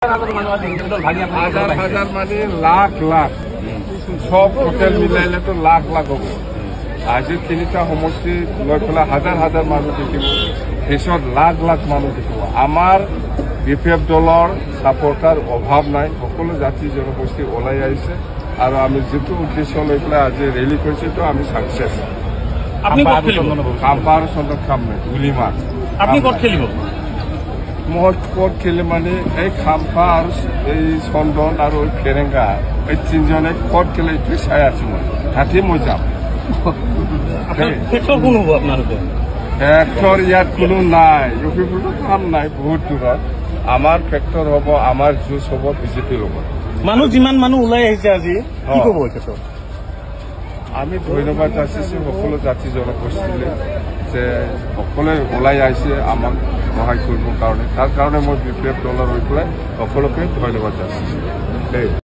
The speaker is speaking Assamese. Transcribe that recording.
হাজার হাজার মানে লাখ লাখ সব হোটেল মিলাইলে তো লাখ লাখ হ'ব আজি তিনিটা সমষ্টি লৈ পেলাই হাজাৰ হাজাৰ মানুহ দেখিব দেশত লাখ লাখ মানুহ দেখিব আমাৰ BPF দলৰ ছাপৰ্টাৰ অভাৱ নাই সকলো জাতি জনগোষ্ঠী ওলাই আহিছে আৰু আমি যিটো উদ্দেশ্য লৈ পেলাই আজি ৰেলী কৰিছো তো আমি সাকসেস আপনি কত খেলিব কাম্পাৰ চন্দন খাম গুলিমাৰ আপনি কত খেলিব মই কত খেলি মানে এই খাম্পাৰ এই চন্দন আৰু ফেৰেঙ্গা এই তিনিজনে কত খেলে এইটো চাই আছো মই তাতে মই যাম ফেক্টর কোন হব আপনার ফেক্টর ইয়াত কোনো নাই ইউপিপিটো কাম নাই বহুত দূৰত আমাৰ ফেক্টৰ হ'ব আমাৰ জুচ হ'ব বিজেপিৰ লগত মানুহ যিমান মানুহ ওলাই আহিছে আজি কি ক'ব ক্ষেত্ৰত আমি ধন্যবাদ যাচিছো সকলো জাতি জনগোষ্ঠীলৈ যে সকলোৱে ওলাই আহিছে আমাক সহায় কৰিবৰ কাৰণে তাৰ কাৰণে মই BPF দলৰ হৈ পেলাই সকলোকে ধন্যবাদ যাচিছো